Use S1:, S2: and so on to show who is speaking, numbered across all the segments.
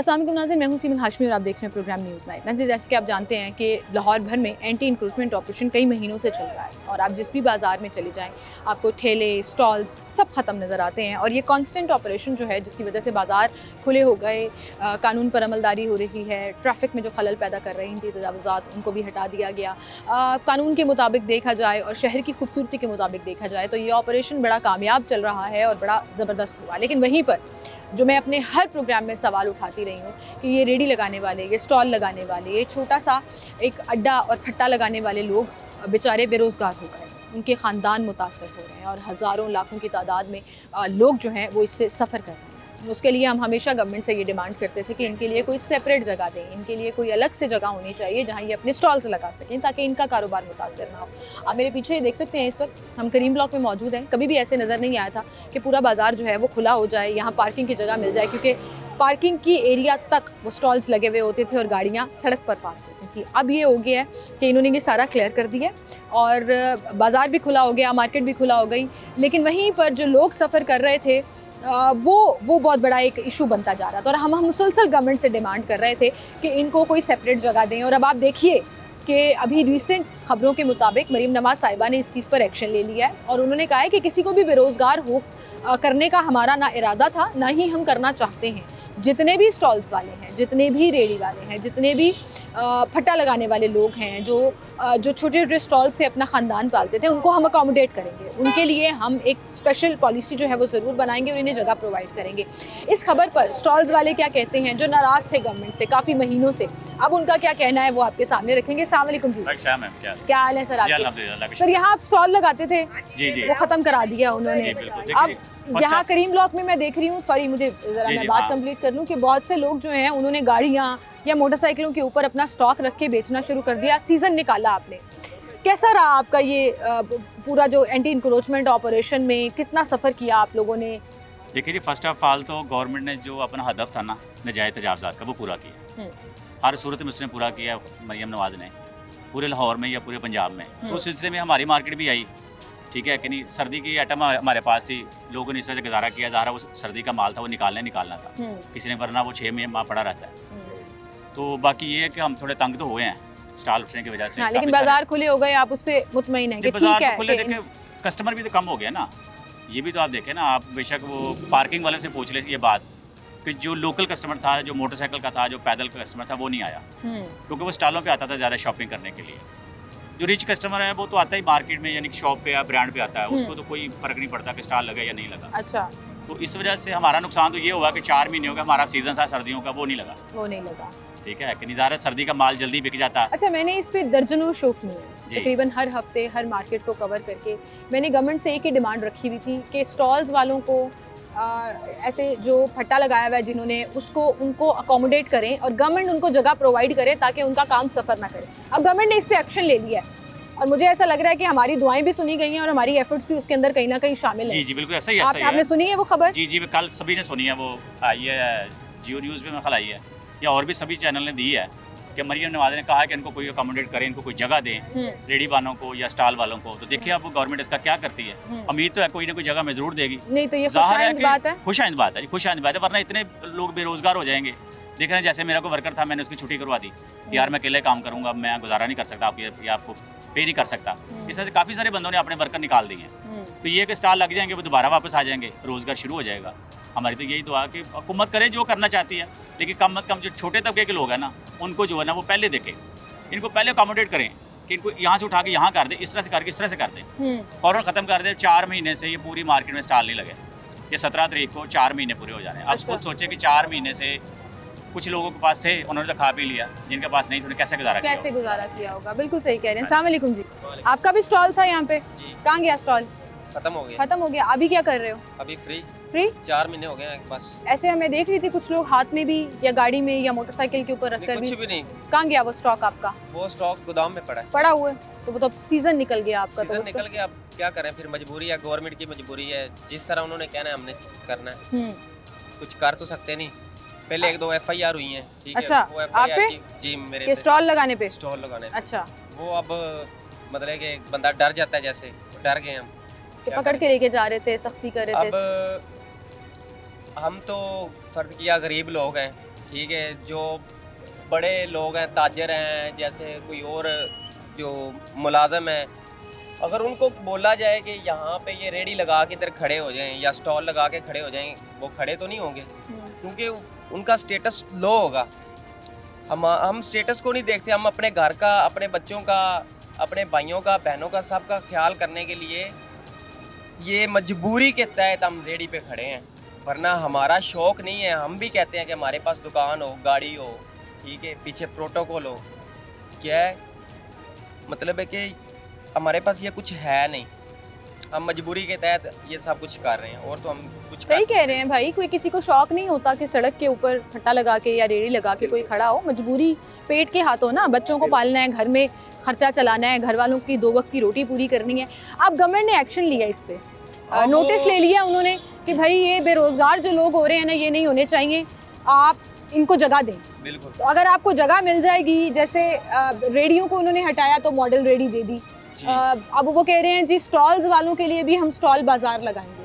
S1: अस्सलाम वालेकुम नाज़रीन, मैं हूं सीमन हाशमी और आप देख रहे हैं प्रोग्राम न्यूज़ नाइट। नाज़रीन, जैसे कि आप जानते हैं कि लाहौर भर में एंटी इंक्रोचमेंट ऑपरेशन कई महीनों से चल रहा है और आप जिस भी बाज़ार में चले जाएं आपको ठेले, स्टॉल्स सब ख़त्म नज़र आते हैं। और ये कांस्टेंट ऑपरेशन जो है जिसकी वजह से बाज़ार खुले हो गए, कानून पर अमलदारी हो रही है, ट्रैफिक में जो खलल पैदा कर रही थी तजावुज़ात उनको भी हटा दिया गया। कानून के मुताबिक देखा जाए और शहर की खूबसूरती के मुताबिक देखा जाए तो ये ऑपरेशन बड़ा कामयाब चल रहा है और बड़ा ज़बरदस्त हुआ। लेकिन वहीं पर जो मैं अपने हर प्रोग्राम में सवाल उठाती रही हूँ कि ये रेडी लगाने वाले, ये स्टॉल लगाने वाले, ये छोटा सा एक अड्डा और फट्टा लगाने वाले लोग बेचारे बेरोज़गार हो गए, उनके ख़ानदान मुतासर हो रहे हैं और हज़ारों लाखों की तादाद में लोग जो हैं वो इससे सफ़र कर रहे हैं। उसके लिए हम हमेशा गवर्नमेंट से ये डिमांड करते थे कि इनके लिए कोई सेपरेट जगह दें, इनके लिए कोई अलग से जगह होनी चाहिए जहाँ ये अपने स्टॉल्स लगा सकें ताकि इनका कारोबार मुतासर ना हो। आप मेरे पीछे देख सकते हैं, इस वक्त हम करीम ब्लॉक में मौजूद हैं। कभी भी ऐसे नज़र नहीं आया था कि पूरा बाज़ार जो है वो खुला हो जाए, यहाँ पार्किंग की जगह मिल जाए, क्योंकि पार्किंग की एरिया तक वो स्टॉल्स लगे हुए होते थे और गाड़ियाँ सड़क पर पार्क होती थी। अब ये हो गया है कि इन्होंने ये सारा क्लियर कर दिया और बाज़ार भी खुला हो गया, मार्केट भी खुला हो गई। लेकिन वहीं पर जो लोग सफ़र कर रहे थे वो बहुत बड़ा एक इशू बनता जा रहा था और हम मुसलसल गवर्नमेंट से डिमांड कर रहे थे कि इनको कोई सेपरेट जगह दें। और अब आप देखिए कि अभी रिसेंट खबरों के मुताबिक मरीम नवाज़ साहिबा ने इस चीज़ पर एक्शन ले लिया है और उन्होंने कहा है कि किसी को भी बेरोज़गार हो करने का हमारा ना इरादा था, ना ही हम करना चाहते हैं। जितने भी स्टॉल्स वाले हैं, जितने भी रेडी वाले हैं, जितने भी फट्टा लगाने वाले लोग हैं, जो छोटे छोटे स्टॉल से अपना ख़ानदान पालते थे, उनको हम अकोमोडेट करेंगे। उनके लिए हम एक स्पेशल पॉलिसी जो है वो ज़रूर बनाएंगे और इन्हें जगह प्रोवाइड करेंगे। इस खबर पर स्टॉल्स वाले क्या कहते हैं, जो नाराज़ थे गवर्नमेंट से काफ़ी महीनों से, अब उनका क्या कहना है वो आपके सामने रखेंगे। अस्सलाम वालेकुम जी। क्या हाल है सर आपके? सर, यहाँ आप स्टॉल लगाते थे, वो ख़त्म करा दिया उन्होंने। अब यहाँ करीम ब्लॉक में मैं देख रही हूँ, सॉरी मुझे ज़रा मैं बात कंप्लीट कर लूँ, कि बहुत से लोग जो हैं उन्होंने गाड़ियाँ या मोटरसाइकिलों के ऊपर अपना स्टॉक रख के बेचना शुरू कर दिया। सीज़न निकाला आपने, कैसा रहा आपका ये पूरा जो एंटी इंक्रोचमेंट ऑपरेशन में, कितना सफ़र किया आप लोगों ने?
S2: देखिए जी, फर्स्ट ऑफ ऑल तो गवर्नमेंट ने जो अपना हदफ था ना नजायज़ तजावुज़ात का, वो पूरा किया। हर सूरत में उसने पूरा किया मरीम नवाज़ ने, पूरे लाहौर में या पूरे पंजाब में। तो उस सिलसिले में हमारी मार्केट भी आई, ठीक है कि नहीं। सर्दी की आइटम हमारे पास थी, लोगों ने इस तरह से गुजारा किया। ज़ाहिर वो सर्दी का माल था, वो निकालना था किसी ने, वरना वो 6 महीने पड़ा रहता है। तो बाकी ये है कि हम थोड़े तंग तो हुए हैं स्टॉल उठने की वजह से।
S1: हाँ, लेकिन बाजार खुले हो गए, आप उससे मुतमईन हैं कि
S2: बाजार तो खुले, देखे कस्टमर भी तो कम हो गया ना। ये भी तो आप देखें ना, आप बेशक वो पार्किंग वाले से पूछ ले ये बात कि जो लोकल कस्टमर था, जो मोटरसाइकिल का था, जो पैदल का कस्टमर था, वो नहीं आया क्योंकि वो स्टॉलों पे आता था ज़्यादा शॉपिंग करने के लिए। जो रिच कस्टमर है वो तो आता ही मार्केट में, यानी शॉप पे या ब्रांड पे आता है, उसको तो कोई फर्क नहीं पड़ता कि स्टॉल लगा या नहीं लगा।
S1: अच्छा,
S2: तो इस वजह से हमारा नुकसान तो ये हुआ कि 4 महीने हो गए, हमारा सीजन था सर्दियों का, वो नहीं लगा। ठीक है कि नहीं, सर्दी का माल जल्दी बिक जाता है।
S1: अच्छा, मैंने इस पे दर्जनों शो किए हैं, तकरीबन हर हफ्ते हर मार्केट को कवर करके। मैंने गवर्नमेंट से एक ही डिमांड रखी हुई थी कि स्टॉल्स वालों को ऐसे जो फट्टा लगाया हुआ है जिन्होंने, उसको उनको अकोमोडेट करें और गवर्नमेंट उनको जगह प्रोवाइड करे ताकि उनका काम सफ़र ना करे। अब गवर्नमेंट ने इस पर एक्शन ले लिया है और मुझे ऐसा लग रहा है कि हमारी दुआएं भी सुनी गई हैं और हमारी एफर्ट्स भी उसके अंदर कहीं ना कहीं शामिल हैं।
S2: जी बिल्कुल ऐसा ही है।
S1: आपने सुनी है वो खबर?
S2: जी कल सभी ने सुनी है, वो आई है जियो न्यूज़ पे में खल आई है, या और भी सभी चैनल ने दी है कि मरीम नवाज़ ने कहा है कि इनको कोई अकोमोडेट करें, इनको कोई जगह दें, रेडी वालों को या स्टॉल वालों को। तो देखिए अब गवर्नमेंट इसका क्या करती है। उम्मीद तो है कोई ना कोई जगह में ज़रूर देगी।
S1: नहीं तो ये
S2: खुशाइंद बात है, खुशाइंद बात है, वरना इतने लोग बेरोजगार हो जाएंगे। देख रहे हैं, जैसे मेरा कोई वर्कर था, मैंने उसकी छुट्टी करवा दी, यार मैं अकेले काम करूँगा, मैं गुजारा नहीं कर सकता, आपको पे नहीं कर सकता। इस तरह से काफ़ी सारे बंदों ने अपने वर्कर निकाल दिए हैं। तो ये कि स्टॉल लग जाएंगे, वो दोबारा वापस आ जाएंगे, रोज़गार शुरू हो जाएगा। हमारी तो यही दुआ कि हुकूमत करे जो करना चाहती है, लेकिन कम से कम जो छोटे तबके के लोग हैं ना, उनको जो है ना वो पहले देखें, इनको पहले अकोमोडेट करें कि इनको यहाँ से उठा के यहाँ कर दें, इस तरह से करके इस तरह से कर दें, फ़ौरन ख़त्म कर दें। 4 महीने से ये पूरी मार्केट में स्टॉल नहीं लगे, ये 17 तारीख को 4 महीने पूरे हो जाने। अब खुद सोचे कि 4 महीने से कुछ लोगों के पास थे, उन्होंने तो खा पी लिया, जिनके पास नहीं थे उन्होंने कैसे गुजारा
S1: किया होगा। बिल्कुल सही कह रहे हैं। अस्सलाम वालेकुम जी, आपका भी स्टॉल था यहाँ पे, कहाँ गया स्टॉल? खत्म हो गया। अभी क्या कर रहे हो?
S3: अभी फ्री 4 महीने हो गए बस।
S1: ऐसे मैं देख रही थी कुछ लोग हाथ में भी या गाड़ी में या मोटरसाइकिल के ऊपर रखकर
S3: कुछ भी नहीं।
S1: कहाँ गया वो स्टॉक आपका?
S3: वो स्टॉक गोदाम में पड़ा
S1: हुआ है। तो वो तो सीजन निकल गया आपका।
S3: सीजन निकल गया, अब क्या करें, फिर मजबूरी है, गवर्नमेंट की मजबूरी है। जिस तरह उन्होंने कहना है हमने करना है, कुछ कर तो सकते नहीं। पहले 1-2 FIR हुई हैं, ठीक है।
S1: अच्छा,
S3: वो FIR की जी मेरे
S1: स्टॉल लगाने पे।
S3: अच्छा, वो अब मतलब कि बंदा डर जाता है, जैसे डर गए हम,
S1: पकड़ के लेके जा रहे थे, सख्ती कर रहे थे।
S3: अब हम तो फर्ज किया गरीब लोग हैं, ठीक है। जो बड़े लोग हैं, ताजर हैं, जैसे कोई और जो मुलाजम है, अगर उनको बोला जाए कि यहाँ पे ये रेडी लगा के इधर खड़े हो जाएं या स्टॉल लगा के खड़े हो जाएं, वो खड़े तो नहीं होंगे, क्योंकि उनका स्टेटस लो होगा। हम स्टेटस को नहीं देखते, हम अपने घर का, अपने बच्चों का, अपने भाइयों का, बहनों का, सबका ख्याल करने के लिए ये मजबूरी के तहत हम रेडी पे खड़े हैं, वरना हमारा शौक़ नहीं है। हम भी कहते हैं कि हमारे पास दुकान हो, गाड़ी हो, ठीक है, पीछे प्रोटोकॉल हो। क्या है मतलब है कि हमारे पास ये कुछ है नहीं, हम मजबूरी के तहत ये सब कुछ कर रहे हैं, और तो हम कुछ
S1: सही कह रहे हैं भाई। कोई किसी को शौक नहीं होता कि सड़क के ऊपर फट्टा लगा के या रेड़ी लगा के कोई खड़ा हो। मजबूरी पेट के हाथों ना, बच्चों को पालना है, घर में खर्चा चलाना है, घर वालों की 2 वक्त की रोटी पूरी करनी है। अब गवर्नमेंट ने एक्शन लिया इस पे, नोटिस ले लिया उन्होंने कि भाई ये बेरोजगार जो लोग हो रहे हैं ना, ये नहीं होने चाहिए, आप इनको जगह दें।
S3: बिल्कुल।
S1: तो अगर आपको जगह मिल जाएगी, जैसे रेडियो को उन्होंने हटाया तो मॉडल रेडी दे दी, अब वो कह रहे हैं जी स्टॉल्स वालों के लिए भी हम स्टॉल बाजार लगाएंगे।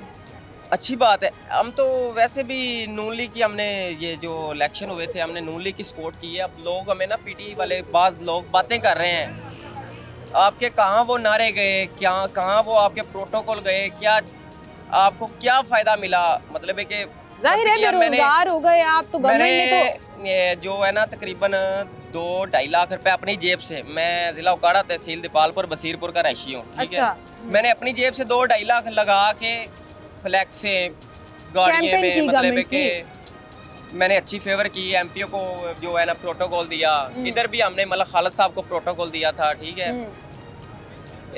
S3: अच्छी बात है। हम तो वैसे भी नून लीग की, हमने ये जो इलेक्शन हुए थे, हमने नून लीग की सपोर्ट की है। अब लोग हमें ना पीटी वाले बाज लोग बातें कर रहे हैं, आपके कहाँ वो नारे गए, क्या कहाँ वो आपके प्रोटोकॉल गए, क्या आपको क्या फ़ायदा मिला? मतलब है कि
S1: जाहिर है बेरोजगार हो गए आप, तो गवर्नमेंट ने तो
S3: ये जो है ना तकरीबन 2-2.5 लाख रुपए अपनी जेब से, मैं जिला उकाड़ा तहसील दीपालपुर बसीरपुर का रहायशी हूँ, ठीक है, मैंने अपनी जेब से 2-2.5 लाख लगा के फ्लैक्स से गाड़ियों में, मतलब है कि मैंने अच्छी फेवर की। एमपीओ को जो है ना प्रोटोकॉल दिया, इधर भी हमने मतलब खालिद साहब को प्रोटोकॉल दिया था, ठीक है,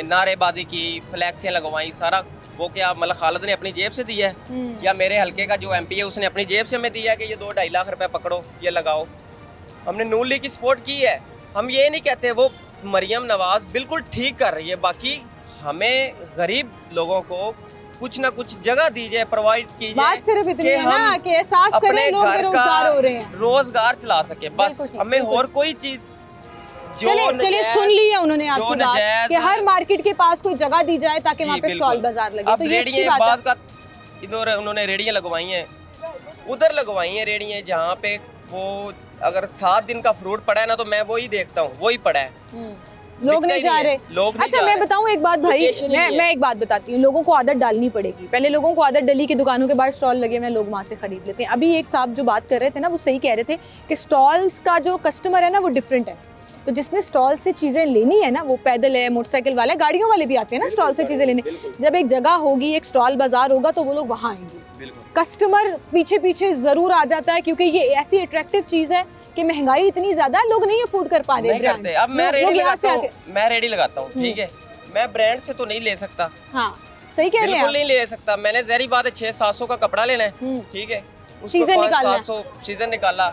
S3: नारेबाजी की, फ्लैक्सें लगवाई, सारा वो क्या मतलब खालिद ने अपनी जेब से दिया है या मेरे हल्के का जो एमपी है उसने अपनी जेब से हमें दिया कि ये 2-2.5 लाख रुपए पकड़ो, ये लगाओ। हमने नून लीग की सपोर्ट की है। हम ये नहीं कहते वो मरियम नवाज बिल्कुल ठीक कर रही है, बाकी हमें गरीब लोगों को कुछ ना कुछ जगह दी जाए, प्रोवाइड की जाए,
S1: सिर्फ इतनी है ना कि एहसास करें लोग बेरोजगार हो रहे हैं,
S3: रोजगार चला सके, बस हमें और कोई चीज।
S1: चलिए सुन लिया उन्होंने आपकी बात कि हर मार्केट के पास कोई जगह दी जाए ताकि वहाँ पे स्टॉल बाजार लगे।
S3: तो ये अच्छी बात है। इधर उन्होंने रेडियां लगवाई हैं, उधर लगवाई हैं रेडियां जहाँ पे वो अगर 7 दिन का फ्रूट पड़ा है ना, तो मैं वही देखता हूँ, वही पड़ा है,
S1: लोग नहीं जा रहे, लोग नहीं। अच्छा मैं बताऊँ एक बात भाई, मैं एक बात बताती हूँ, लोगों को आदत डालनी पड़ेगी। पहले लोगों को आदत डली कि दुकानों के बाहर स्टॉल लगे हुए, लोग वहाँ से खरीद लेते हैं। अभी एक साहब जो बात कर रहे थे ना, वो सही कह रहे थे कि स्टॉल्स का जो कस्टमर है ना, वो डिफरेंट है। तो जिसने स्टॉल से चीज़ें लेनी है ना, वो पैदल है, मोटरसाइकिल वाला है, गाड़ियों वाले भी आते हैं ना स्टॉल से चीज़ें लेने। जब एक जगह होगी, एक स्टॉल बाजार होगा, तो वो लोग वहाँ आएंगे। कस्टमर पीछे पीछे जरूर आ जाता है, क्योंकि ये ऐसी अट्रैक्टिव चीज़ है कि महंगाई इतनी ज्यादा, लोग नहीं अफोर्ड कर पा रहे हैं।
S3: अब मैं रेडी लगाता हूँ, ठीक है, मैं ब्रांड से तो नहीं ले सकता।
S1: हाँ सही कह रहे हैं,
S3: बिल्कुल नहीं ले सकता। मैंने जहरी बात है 600-700 का कपड़ा लेना है, ठीक है,
S1: सीजन निकाला,
S3: 700 सीजन निकाला,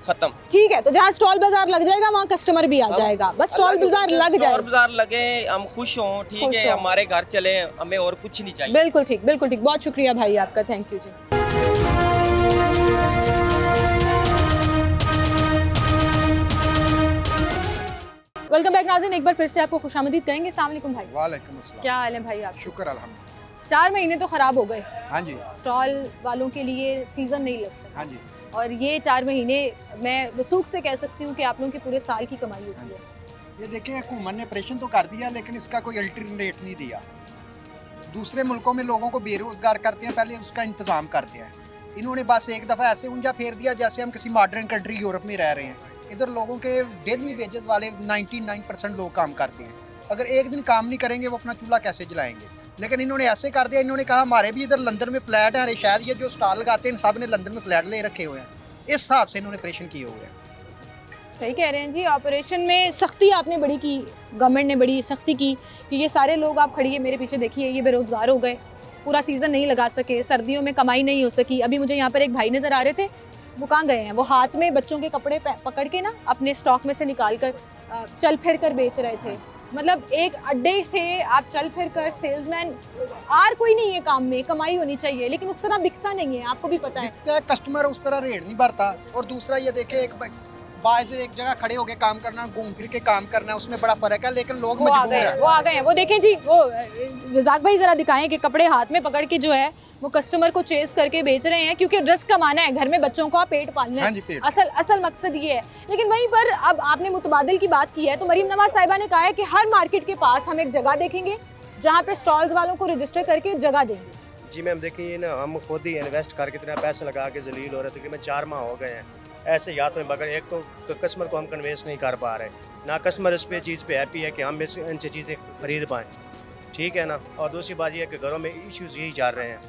S3: खत्म,
S1: ठीक है। तो जहाँ स्टॉल बाजार लग जाएगा वहाँ कस्टमर भी आ जाएगा, बस स्टॉल बाजार लग जाए,
S3: बाजार लगे, हम खुश हों, ठीक है, हमारे घर चले, हमें और कुछ नहीं चाहिए।
S1: बिल्कुल ठीक, बिल्कुल ठीक। बहुत शुक्रिया भाई आपका, थैंक यू जी। वेलकम बैक नाज़रीन, एक बार फिर से आपको खुशामदीद कहेंगे। अस्सलाम वालेकुम भाई।
S4: वालेकुम अस्सलाम।
S1: क्या हाल है भाई आप?
S4: शुक्र अल्हम्दुलिल्लाह।
S1: 4 महीने तो ख़राब हो गए।
S4: हाँ जी।
S1: स्टॉल वालों के लिए सीज़न नहीं लग सकता।
S4: हाँ जी।
S1: और ये 4 महीने मैं वसूख से कह सकती हूँ कि आप लोगों की पूरे साल की कमाई होती है।
S4: ये देखें, हुकूमत ने ऑपरेशन तो कर दिया, लेकिन इसका कोई अल्टरनेट नहीं दिया। दूसरे मुल्कों में लोगों को बेरोजगार करते हैं, पहले उसका इंतज़ाम करते हैं। इन्होंने बस एक दफ़ा ऐसे ऊंजा फेर दिया जैसे हम किसी मॉडर्न कंट्री यूरोप में रह रहे हैं। इधर लोगों के डेली वेजेस वाले 99% लोग काम करते हैं। अगर एक दिन काम नहीं करेंगे, वो अपना चूल्हा कैसे जलाएंगे? लेकिन इन्होंने ऐसे कर दिया, इन्होंने कहा हमारे भी इधर लंदन में फ्लैट है, शायद ये जो स्टॉल लगाते हैं सब ने लंदन में फ्लैट ले रखे हुए हैं। इस हिसाब से इन्होंने ऑपरेशन किए हुए हैं।
S1: सही कह रहे हैं जी। ऑपरेशन में सख्ती आपने बड़ी की, गवर्नमेंट ने बड़ी सख्ती की कि ये सारे लोग आप खड़िए मेरे पीछे देखिए, ये बेरोजगार हो गए, पूरा सीज़न नहीं लगा सके, सर्दियों में कमाई नहीं हो सकी। अभी मुझे यहाँ पर एक भाई नज़र आ रहे थे, वो कहाँ गए हैं, वो हाथ में बच्चों के कपड़े पकड़ के ना अपने स्टॉक में से निकाल कर चल फिर कर बेच रहे थे। मतलब एक अड्डे से आप चल फिर कर सेल्समैन, आर कोई नहीं है काम में, कमाई होनी चाहिए, लेकिन उस तरह बिकता नहीं है, आपको भी पता है।
S4: कस्टमर उस तरह रेट नहीं बढ़ता। और दूसरा ये देखे, एक बाहर से एक जगह खड़े होके काम करना, घूम फिर के काम करना, उसमें बड़ा फर्क है। लेकिन लोग मजबूर हैं।
S1: वो आ गए हैं, वो देखें जी, वो रज़ाक भाई जरा दिखाएं कि कपड़े हाथ में पकड़ के जो है वो कस्टमर को चेस करके बेच रहे हैं क्योंकि रिस्क कमाना है, घर में बच्चों का पेट पालना है।
S4: हाँ जी, पेट।
S1: असल मकसद ये है। लेकिन वहीं पर अब आपने मुतबादिल की बात की है, तो मरीम नवाज साहिबा ने कहा है कि हर मार्केट के पास हम एक जगह देखेंगे जहाँ पे स्टॉल्स वालों को रजिस्टर करके जगह देंगे।
S5: जी मैम, देखिए ना, हम खुद ही इन्वेस्ट करके इतना पैसा लगा के जलील हो रहे थे कि मैं 4 माह हो गए हैं ऐसे या तो बगैर, एक तो कस्टमर को हम कन्वेंस नहीं कर पा रहे, ना कस्टमर इस पे चीज़ पे हैप्पी है कि हम इनसे चीज़ें खरीद पाएँ, ठीक है ना। और दूसरी बात ये है कि घरों में इश्यूज़ यही चल रहे हैं,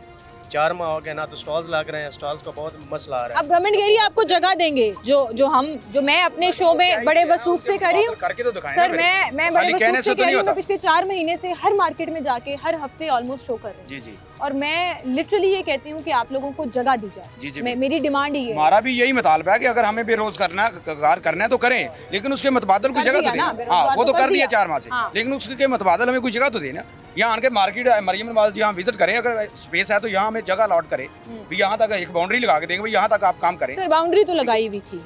S5: 4 माह हो गए ना तो स्टॉल्स लग रहे हैं, स्टॉल्स का बहुत मसला आ रहा है।
S1: अब गवर्नमेंट कह रही है आपको जगह देंगे, जो मैं अपने शो में बड़े वसूख से कर रही हूँ सर, मैं बड़े वसूख से कह रही हूँ, मैं पिछले 4 महीने से हर मार्केट में जाके हर हफ्ते ऑलमोस्ट शो कर रही हूँ।
S6: जी जी।
S1: और मैं लिटरली ये कहती हूँ कि आप लोगों को जगह दी जाए।
S6: जी जी।
S1: मेरी डिमांड ही है।
S6: हमारा भी यही मुतालबा है कि अगर हमें बेरोजगार करना है तो करें, लेकिन उसके मुतबादल कोई जगह तो देना। हाँ, वो तो कर दिया 4 माह से, लेकिन उसके मुतबादल हमें कोई जगह तो देना। यहाँ आके मार्केट मरियम नवाज यहाँ विजिट करें, अगर स्पेस है तो यहाँ हमें जगह अलॉट करें, यहाँ तक एक बाउंड्री लगा के देंगे, यहाँ तक आप काम करें।
S1: सर बाउंड्री तो लगाई हुई थी,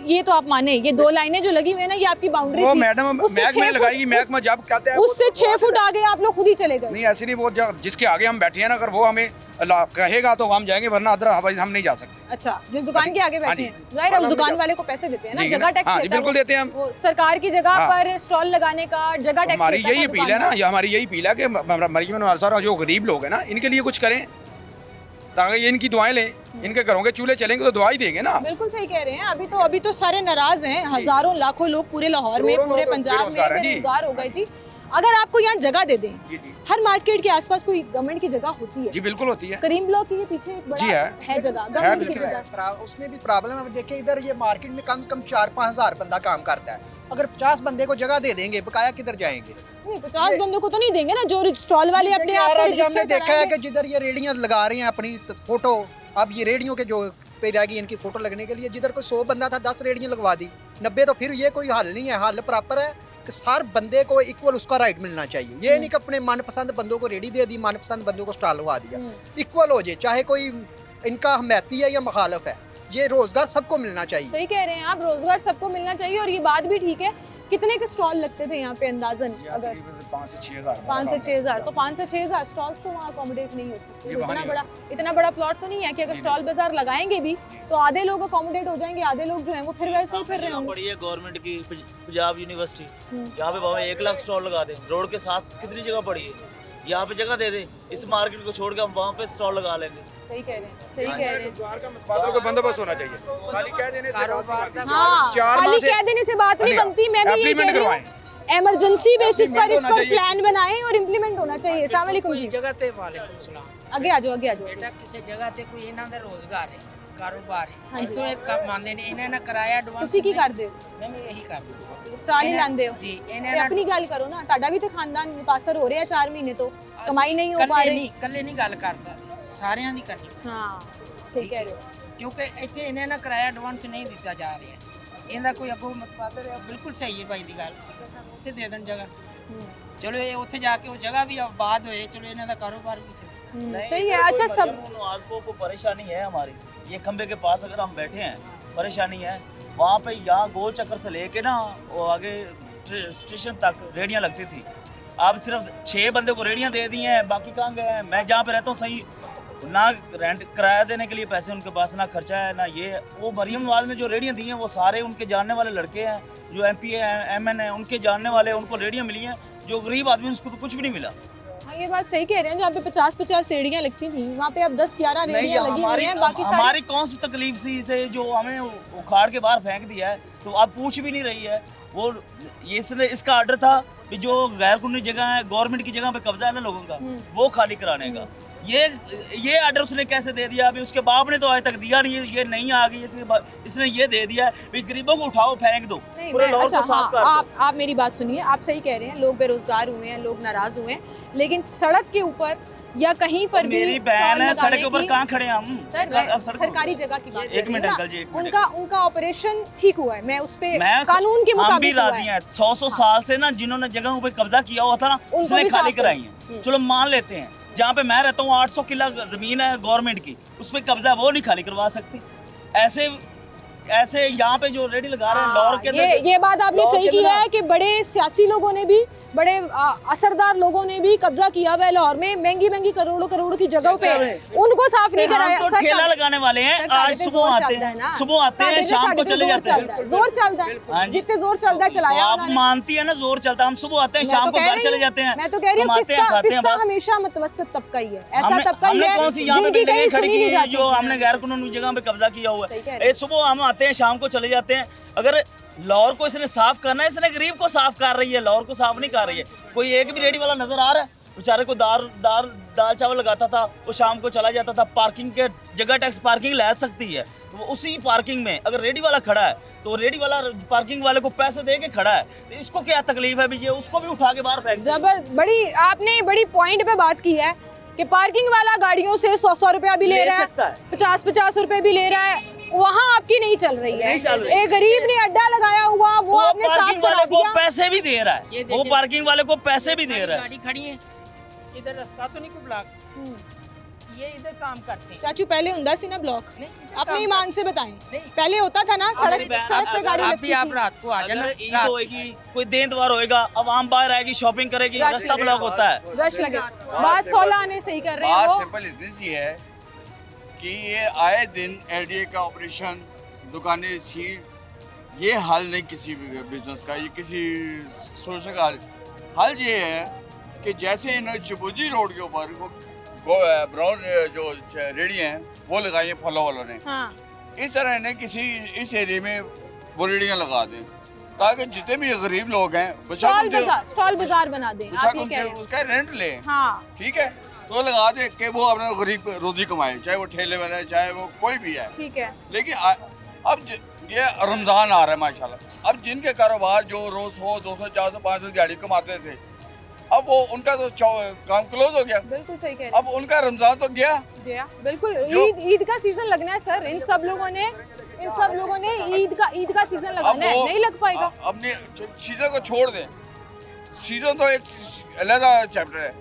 S1: ये तो आप माने, ये 2 लाइनें जो लगी हुई है ना, ये आपकी बाउंड्री
S6: वो
S1: थी।
S6: मैडम महकमे लगाई, महकमा जब कहते हैं
S1: उससे 6 फुट आगे आप लोग खुद ही चले गए।
S6: नहीं, ऐसे नहीं, वो जिसके आगे हम बैठे हैं ना, अगर वो हमें कहेगा तो हम जाएंगे, वरना अदर हम नहीं जा सकते।
S1: अच्छा, जिस दुकान के आगे बैठे हैं, जाहिर है उस दुकान वाले को पैसे देते हैं ना, जगह टैक्स।
S6: हाँ, बिल्कुल देते हैं हम।
S1: वो सरकार की जगह पर स्टॉल लगाने का जगह टैक्स।
S6: हमारी यही अपील है ना, हमारी यही अपील है कि मरियम नवाज साहब जो गरीब लोग हैं ना, इनके लिए कुछ करें, ताकि ये इनकी दुआएं लें। इनके घरों के चूल्हे चलेंगे तो दुआ ही देंगे ना।
S1: बिल्कुल सही कह रहे हैं। अभी तो सारे नाराज हैं, हजारों लाखों लोग पूरे लाहौर में, पूरे पंजाब में बेरोजगार हो गए जी। अगर आपको यहाँ जगह दे दें, हर मार्केट के आसपास कोई गवर्नमेंट की जगह होती है।
S6: जी बिल्कुल होती है।
S1: करीम ब्लॉक के पीछे एक बड़ा है जगह, गवर्नमेंट की जगह।
S4: उसमें भी प्रॉब्लम है। देखिए इधर ये मार्केट में कम से कम 4-5 हज़ार बंदा काम करता है, अगर 50 बंदे को जगह दे देंगे, बकाया किधर जाएंगे?
S1: 50 बंदों को तो नहीं देंगे ना, जो स्टॉल वाले अपने आप को
S4: हमने देखा है कि जिधर ये रेडियां लगा रही हैं अपनी फोटो, अब ये रेडियो के जो पे जाएगी इनकी फोटो लगने के लिए, जिधर कोई 100 बंदा था 10 रेडियां लगवा दी, 90 तो फिर ये कोई हल नहीं है। हल प्रॉपर है कि हर बंदे को इक्वल उसका राइट मिलना चाहिए। ये नहीं कि अपने मनपसंद बंदों को रेडी दे दी, मनपसंद बंदों को स्टॉल लगा दिया। इक्वल हो जाए, चाहे कोई इनका हमायती है या मुखालफ है, ये रोजगार सबको मिलना चाहिए।
S1: सही कह रहे हैं आप, रोजगार सबको मिलना चाहिए। और ये बात भी ठीक है। कितने के स्टॉल लगते थे यहाँ पे अंदाजन? अगर
S6: 5 से 6 हज़ार,
S1: 5 से 6 हज़ार, तो 5 से 6 हज़ार स्टॉल्स तो वहाँ अकोमोडेट नहीं हो सकते। इतना बड़ा प्लॉट तो नहीं है कि अगर स्टॉल बाजार लगाएंगे भी तो आधे लोग अकोमोडेट हो जाएंगे, आधे लोग जो है वो फिर वैसे ही फिर रहे होंगे।
S7: बड़ी है गवर्नमेंट की पंजाब यूनिवर्सिटी, यहाँ पे भावे 1 लाख स्टॉल लगा दे, रोड के साथ कितनी जगह पड़ी है, यहाँ पे जगह दे दे, इस मार्केट को छोड़ के हम वहाँ पे स्टॉल लगा लेंगे।
S1: सही कह रहे हैं, सही कह रहे हैं।
S6: रोजगार का मुतबादल को बंदोबस्त होना चाहिए, खाली कह देने से बात नहीं बनती।
S1: हाँ, खाली कह देने से बात नहीं बनती। मैं भी ये कह रही हूँ, इमरजेंसी बेसिस पर इस पर प्लान बनाएं और इम्प्लीमेंट होना चाहिए। अस्सलाम वालेकुम जी।
S8: जगह ते वालेकुम सलाम।
S1: आगे आ जाओ, आगे आ जाओ।
S8: बेटा किसी जगह ते कोई इन्हां दा रोजगार है, कारोबार
S1: हाँ
S8: है,
S1: जी।
S8: इथों एक कम आंदे ने, इन्हां ना कराया एडवांस।
S1: ਤੁਸੀਂ ਕੀ ਕਰਦੇ ਹੋ?
S8: मैं भी यही कर दूं।
S1: ਸਟਾਲ ਹੀ ਲਾਉਂਦੇ ਹੋ
S8: जी,
S1: ਤੇ
S8: इन्हां
S1: ਆਪਣੀ ਗੱਲ ਕਰੋ ਨਾ, ਤੁਹਾਡਾ ਵੀ ਤੇ ਖਾਨਦਾਨ ਮੁਤਾਸਰ ਹੋ ਰਿਹਾ 4 ਮਹੀਨੇ ਤੋਂ, ਕਮਾਈ ਨਹੀਂ ਹੋ ਪਾ ਰਹੀ।
S8: ਕੱਲੇ ਨਹੀਂ ਗੱਲ ਕਰ ਸਕਦੇ, ਸਾਰਿਆਂ ਦੀ ਕਰਨੀ ਪੈਂਦੀ।
S1: ਹਾਂ ਠੀਕ ਕਹਿ ਰਹੇ ਹੋ।
S8: ਕਿਉਂਕਿ ਇੱਥੇ ਇਹਨਾਂ ਨਾਲ ਕਿਰਾਇਆ ਐਡਵਾਂਸ ਨਹੀਂ ਦਿੱਤਾ ਜਾ ਰਿਹਾ, ਇਹਦਾ ਕੋਈ ਅੱਗੋਂ ਮਤਲਬ ਹੈ। ਬਿਲਕੁਲ ਸਹੀ ਹੈ ਭਾਈ ਦੀ ਗੱਲ, ਸਾਨੂੰ ਉੱਥੇ ਦੇ ਦੇਣ ਜਗ੍ਹਾ, चलो ये उत्थे जाके वो जगह भी आबाद होए, चलो इन्हां दा कारोबार भी सही।
S1: सही है। अच्छा, सब
S7: आज को परेशानी है हमारी, ये खंबे के पास अगर हम बैठे हैं, परेशानी है वहाँ पे, यहाँ गोल चक्कर से लेके ना वो आगे स्टेशन तक रेडियाँ लगती थी, अब सिर्फ 6 बंदे को रेडियाँ दे दी हैं, बाकी कहाँ गए हैं? मैं जहाँ पे रहता हूँ सही ना रेंट किराया देने के लिए पैसे उनके पास, ना खर्चा है ना ये। वो मरियम नवाज ने जो रेडियाँ दी हैं वो सारे उनके जानने वाले लड़के हैं, जो MP है, MN है, उनके जानने वाले, उनको रेडियाँ मिली हैं। जो गरीब आदमी उसको तो कुछ भी नहीं मिला।
S1: हाँ, ये बात सही कह रहे हैं। जहाँ पे 50-50 रेडियाँ लगती थी, वहाँ पे अब 10-11 रेडियाँ लगी हुई हैं। बाकी
S7: हमारी कौन सी तकलीफ सी से जो हमें उखाड़ के बाहर फेंक दिया है, तो अब पूछ भी नहीं रही है। वो इसका आर्डर था कि जो गैर कानूनी जगह है, गवर्नमेंट की जगह पे कब्जा है ना लोगों का, वो खाली कराने का। ये आर्डर उसने कैसे दे दिया? अभी उसके बाप ने तो आज तक दिया नहीं है, ये नहीं आ गई, इसने ये दे दिया है गरीबों को उठाओ फेंक दो।
S1: अच्छा हाँ, आप मेरी बात सुनिए, आप सही कह रहे हैं, लोग बेरोजगार हुए हैं, लोग नाराज हुए हैं, लेकिन सड़क के ऊपर या कहीं पर भी
S7: मेरी बहन है, सड़क के ऊपर कहाँ खड़े हम?
S1: सरकारी जगह की बात,
S7: एक मिनट अंकल जी,
S1: उनका ऑपरेशन ठीक हुआ है, मैं उस पे कानून के मुताबिक
S7: हम भी राजी हैं। 100 साल से ना जिन्होंने जगहों पे कब्जा किया हुआ था ना, उसने खाली कराई है। चलो मान लेते हैं, जहाँ पे मैं रहता हूँ 800 किला जमीन है गवर्नमेंट की, उस पर कब्जा, वो नहीं खाली करवा सकती। ऐसे यहाँ पे जो रेडी लगा रहे हैं लाहौर के अंदर,
S1: ये बात आपने सही की है कि बड़े सियासी लोगों ने भी बड़े असरदार लोगों ने भी कब्जा किया हुआ है लाहौर में, महंगी महंगी करोड़ों करोड़ों की जगहों पे, उनको साफ नहीं कराया।
S7: तो ठेला लगाने वाले हैं, आज सुबह आते हैं शाम को चले जाते हैं,
S1: जोर चलता है, जितने जोर चलता है चलाया।
S7: आप मानती है ना, जोर चलता है, हम सुबह आते हैं शाम को घर चले जाते हैं।
S1: मैं तो कह रही हूँ पिस्ता हमेशा मुतवस्सित तबका ही है, ऐसा तबका ही है।
S7: कौन सी यहाँ पे बिल्डिंगें खड़ी की है जो हमने गैर कानूनी जगह पे कब्जा किया हुआ है? सुबह हम आते हैं शाम को चले जाते हैं। अगर लाहौर को इसने साफ करना है, इसने गरीब को साफ कर रही है, लाहौर को साफ नहीं कर रही है। कोई एक भी रेडी वाला नजर आ रहा है? बेचारे को दाल चावल लगाता था, वो शाम को चला जाता था। पार्किंग के जगह टैक्स पार्किंग ला सकती है, तो उसी पार्किंग में अगर रेडी वाला खड़ा है तो रेडी वाला पार्किंग वाले को पैसे दे के खड़ा है, तो इसको क्या तकलीफ है? भी ये उसको भी उठा के बाहर फेंक।
S1: आपने बड़ी पॉइंट पे बात की है कि पार्किंग वाला गाड़ियों से 100 रुपया भी ले रहा है, 50 रुपए भी ले रहा है, वहाँ आपकी नहीं चल रही है। एक गरीब ने अड्डा लगाया हुआ, वो अपने
S7: पार्किंग वाले को पैसे भी दे रहा है, वो पार्किंग वाले को पैसे भी दे रहा है।
S8: गाड़ी खड़ी है इधर, रास्ता तो नहीं कोई ब्लॉक, ये इधर काम करते हैं।
S1: चाचू पहले हुंदा सी ना ब्लॉक, अपने ईमान से बताएं, पहले होता था ना सड़क पे गाड़ी लगती थी।
S8: आप रात को आ जाना,
S7: ईद होएगी, कोई देनदार होएगा, आवाम बाहर आएगी, शॉपिंग करेगी, रास्ता ब्लॉक होता है,
S1: रश लगे। बात 16 आने सही कर रहे हैं।
S9: बात सिंपल इतनी सी है कि ये आए दिन एलडीए का ऑपरेशन, दुकानें सील, ये हल नहीं किसी भी बिजनेस का, ये किसी सोल्यूशन का हल ये है कि जैसे इन्होंने चिबुजी रोड के ऊपर वो ब्राउन जो रेडी हैं वो लगाई हैं फलों वालों ने,
S1: हाँ।
S9: इस तरह इन्हें किसी इस एरिया में वो रेडियाँ लगा दें, कहा कि जितने भी गरीब लोग हैं
S1: स्टॉल बाजार बना दें,
S9: उसका रेंट लें,
S1: हाँ।
S9: ठीक है, तो लगा दे कि वो अपना गरीब रोजी कमाए, चाहे वो ठेले वाला है, चाहे वो कोई भी है, ठीक है। लेकिन अब ये रमजान आ रहा है माशाल्लाह, अब जिनके कारोबार जो रोज 100, 200, 400, 500 दिहाड़ी कमाते थे, अब वो उनका तो काम क्लोज हो गया।
S1: बिल्कुल सही कह रहे हैं।
S9: अब उनका रमजान तो गया
S1: बिल्कुल। ईद का सीजन लगना है सर, इन सब लोगों ने ईद का सीजन लगाना है, नहीं लग पाएगा।
S9: अपने सीजन को छोड़ दें, सीजन तो एक अलग चैप्टर है।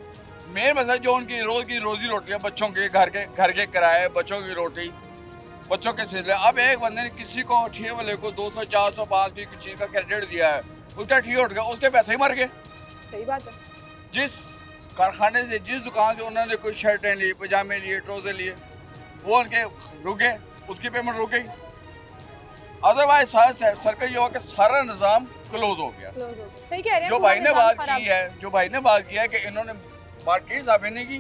S9: मेन मसला जो उनकी रोज की रोजी रोटी है, बच्चों के घर के किराए, बच्चों की रोटी, बच्चों के सिलसिले। अब एक बंदे ने किसी को ठेले वाले को 200, 400, 500 की चीज का क्रेडिट दिया है, उसका ठेला उठ गया, उसके पैसे ही मर गए।
S1: सही बात है।
S9: जिस कारखाने से, जिस दुकान से उन्होंने कोई शर्टें ली, पजामे लिए, ट्राउजर लिए, वो उनके रुक गए, उसकी पेमेंट रुक गई। अदरवाइज सर्कल ये हुआ कि सारा निज़ाम क्लोज हो गया।
S1: सही कह रहे हैं।
S9: जो भाई ने बात की है कि इन्होंने मार्केट साफ नहीं की,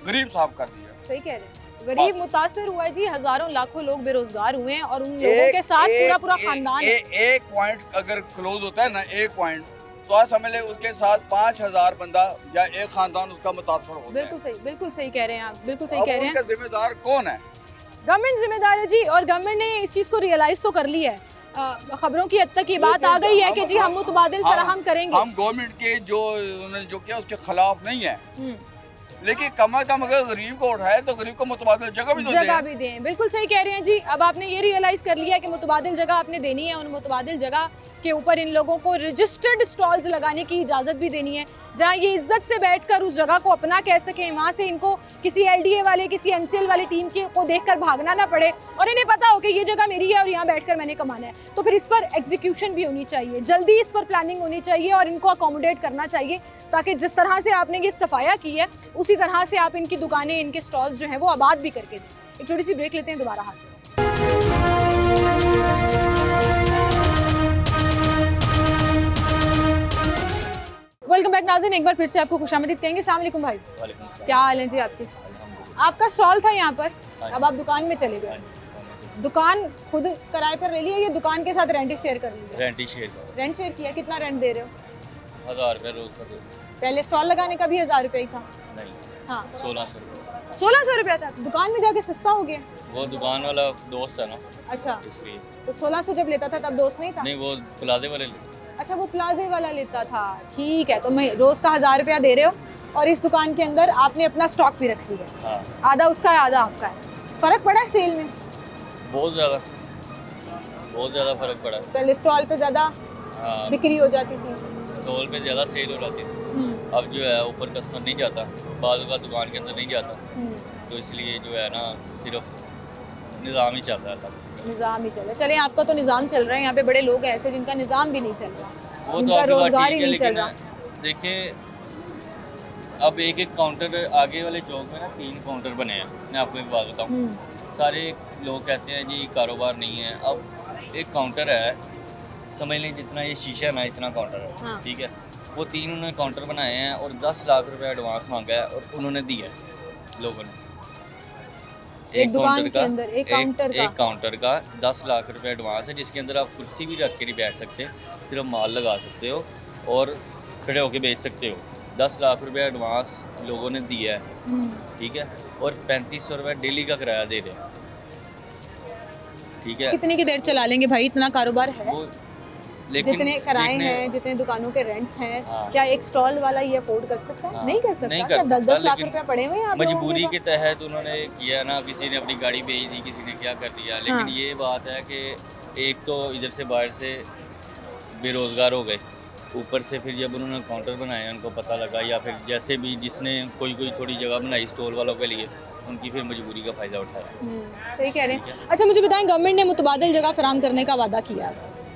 S9: गरीब साफ कर दिया।
S1: सही कह रहे हैं, गरीब मुतासर हुआ है जी, हजारों लाखों लोग बेरोजगार हुए हैं और उन लोगों के साथ पूरा खानदान।
S9: एक पॉइंट अगर क्लोज होता है ना, एक पॉइंट, तो आप समझ ले उसके साथ 5000 बंदा या एक खानदान उसका मुतासर होता है।
S1: बिल्कुल सही कह रहे हैं आप, बिल्कुल सही कह रहे हैं।
S9: जिम्मेदार कौन है?
S1: गवर्नमेंट जिम्मेदार है जी, और गवर्नमेंट ने इस चीज को रियलाइज तो कर ली है। खबरों की हद तक ये बात आ गई है कि जी हम मुतबादिल फराहम करेंगे।
S9: हम गवर्नमेंट के जो उन्होंने जो किया उसके खिलाफ नहीं है, लेकिन कम से कम अगर गरीब को उठाए तो गरीब को मुतबादिल जगह भी दें।
S1: बिल्कुल सही कह रहे हैं जी। अब आपने ये रियलाइज कर लिया कि मुतबादिल जगह आपने देनी है, उन मुतबादिल जगह के ऊपर इन लोगों को रजिस्टर्ड स्टॉल्स लगाने की इजाज़त भी देनी है, जहाँ ये इज्जत से बैठकर उस जगह को अपना कह सकें, वहाँ से इनको किसी एलडीए वाले, किसी एनसीएल वाली टीम को देखकर भागना ना पड़े, और इन्हें पता हो कि ये जगह मेरी है और यहाँ बैठकर मैंने कमाना है। तो फिर इस पर एग्जीक्यूशन भी होनी चाहिए, जल्दी इस पर प्लानिंग होनी चाहिए और इनको अकोमोडेट करना चाहिए, ताकि जिस तरह से आपने ये सफाया की है उसी तरह से आप इनकी दुकानें, इनके स्टॉल्स जो हैं वो आबाद भी करके दें। एक छोटी सी ब्रेक लेते हैं, दोबारा हाजिर। वेलकम बैक नाज़रीन, एक बार फिर से आपको खुशामदीद कहेंगे। अस्सलाम वालेकुम भाई, क्या हाल है जी आपके? आपका स्टॉल था यहाँ पर, अब आप दुकान में चले गए। दुकान खुद किराए पर ले लिया या दुकान के साथ रेंट शेयर कर लिया? रेंट शेयर किया। कितना रेंट दे रहे हो?
S10: 1000 रुपये रोज का दे।
S1: पहले स्टॉल लगाने का भी 1000 रुपये ही था?
S10: नहीं,
S1: हाँ
S10: 1600 रुपये।
S1: 1600 रुपया था। दुकान में जाके सस्ता हो गया?
S10: वो दुकान वाला दोस्त है ना,
S1: अच्छा,
S10: इसलिए।
S1: तो 1600 जब लेता था तब दोस्त नहीं था?
S10: नहीं, वो प्लाजे वाले लेते।
S1: अच्छा, वो प्लाजे वाला लेता था, ठीक है। तो मैं रोज का 1000 रुपया दे रहे हो और इस दुकान के अंदर आपने अपना स्टॉक भी रख लिया।
S10: हाँ।
S1: आधा उसका है, आधा आपका है। फर्क पड़ा है सेल में?
S10: बहुत ज़्यादा फर्क पड़ा।
S1: पहले स्टॉल पे ज़्यादा बिक्री हो जाती थी,
S10: स्टॉल पे ज़्यादा सेल हो जाती थी। अब जो है ऊपर कस्टमर नहीं जाता, बाद का दुकान के अंदर नहीं जाता, तो इसलिए जो है ना सिर्फ निज़ाम ही चल रहा था।
S1: निज़ाम ही चल रहा है। चले, आपका तो निज़ाम चल रहा है, यहाँ पे बड़े लोग हैं ऐसे जिनका निज़ाम भी नहीं चल रहा,
S10: वो
S1: उनका
S10: तो
S1: रोजगार ही नहीं चल रहा।
S10: देखिए अब एक एक काउंटर आगे वाले चौक में ना 3 काउंटर बने हैं। मैं आपको एक बात बताऊं, सारे लोग कहते हैं जी कारोबार नहीं है। अब एक काउंटर है, समझ लें जितना ये शीशा है ना इतना काउंटर है। हाँ। ठीक है, वो 3 उन्होंने काउंटर बनाए हैं और 10 लाख रुपए एडवांस मांगा है और उन्होंने दिया है लोगों ने।
S1: एक दुकान के अंदर एक
S10: काउंटर का 10 लाख रुपए एडवांस है, जिसके अंदर आप कुर्सी भी रख के नहीं बैठ सकते, सिर्फ माल लगा सकते हो और खड़े होके बेच सकते हो। 10 लाख रुपए एडवांस लोगों ने दिया है, ठीक है, और 3500 रुपये डेली का किराया दे रहे हैं। ठीक है,
S1: कितनी की देर चला लेंगे भाई, इतना कारोबार है।
S10: लेकिन
S1: जितने किराए हैं, जितने दुकानों के रेंट हैं, हाँ। क्या एक स्टॉल वाला ये अफोर्ड कर सकता है? हाँ। नहीं कर सकता। 10-10 लाख रुपए पड़े हुए हैं
S10: मजबूरी के तहत उन्होंने किया ना, किसी ने अपनी गाड़ी बेच दी, किसी ने क्या कर दिया। लेकिन हाँ। ये बात है कि एक तो इधर से बाहर से बेरोजगार हो गए, ऊपर से फिर जब उन्होंने काउंटर बनाए उनको पता लगा, या फिर जैसे भी जिसने कोई थोड़ी जगह बनाई स्टॉल वालों के लिए, उनकी फिर मजबूरी का फ़ायदा उठाया।
S1: सही कह रहे हैं। अच्छा मुझे बताएं, गवर्नमेंट ने मुतबादिल जगह फराहम करने का वादा किया।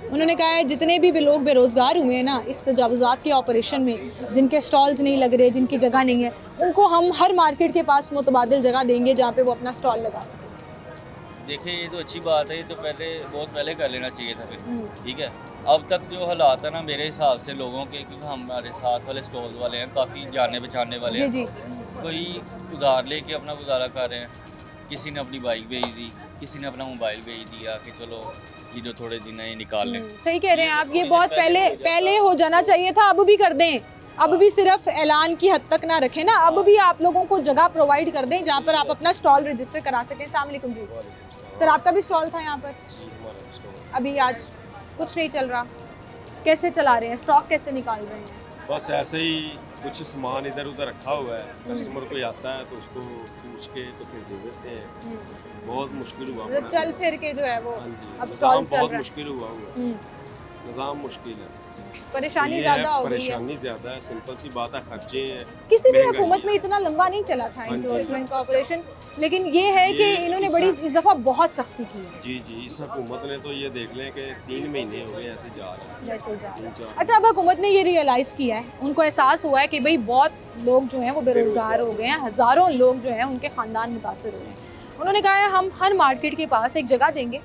S1: उन्होंने कहा है जितने भी लोग बेरोज़गार हुए हैं ना इस तजावुज़ात के ऑपरेशन में, जिनके स्टॉल्स नहीं लग रहे, जिनकी जगह नहीं है, उनको हम हर मार्केट के पास मुतबादिल जगह देंगे जहाँ पे वो अपना स्टॉल लगा सकें।
S10: देखिए ये तो अच्छी बात है, ये तो बहुत पहले कर लेना चाहिए था फिर। ठीक है, अब तक जो हालात है ना मेरे हिसाब से लोगों के, क्योंकि हमारे साथ वाले स्टॉल वाले हैं काफ़ी जाने पहचानने वाले हैं, कोई उधार लेके अपना गुजारा कर रहे हैं। किसी ने अपनी बाइक बेच दी, किसी ने अपना मोबाइल बेच दिया कि चलो ये जो थोड़े दिन है ये निकाल लें।
S1: सही कह रहे हैं आप, ये बहुत पहले हो जाना चाहिए था, अब भी कर दें। अब भी सिर्फ ऐलान की हद तक ना रखें ना, अब भी आप लोगों को जगह प्रोवाइड कर दें जहाँ पर आप अपना स्टॉल रजिस्टर करा सकें। अस्सलाम वालेकुम जी, सर आपका भी स्टॉल था यहाँ पर? अभी आज कुछ नहीं चल रहा, कैसे चला रहे हैं, स्टॉक कैसे निकाल रहे हैं?
S11: बस ऐसे ही कुछ सामान इधर उधर रखा हुआ है, कस्टमर कोई आता है तो उसको पूछ के तो फिर दे देते हैं। बहुत मुश्किल हुआ,
S1: मतलब चल फिर के जो है वो
S11: अब निज़ाम बहुत मुश्किल हुआ निज़ाम मुश्किल है,
S1: परेशानी ज़्यादा हो गई है।
S11: परेशानी ज़्यादा है, सिंपल सी बात है, खर्चे हैं।
S1: किसी भी हुकूमत में इतना लंबा नहीं चला था एनफोर्समेंट का ऑपरेशन, लेकिन ये है कि इन्होंने बड़ी इस दफ़ा बहुत सख्ती की है।
S11: जी इस हुकूमत ने तो ये देख लें कि 3 महीने हो गए ऐसे जा रहे हैं।
S1: अच्छा, अब हुकूमत ने ये रियलाइज़ किया है, उनको एहसास हुआ है कि भाई बहुत लोग जो हैं वो बेरोज़गार हो गए हैं, हज़ारों लोग जो हैं उनके ख़ानदान मुतासर हो रहे हैं। उन्होंने कहा है हम हर मार्केट के पास एक जगह देंगे,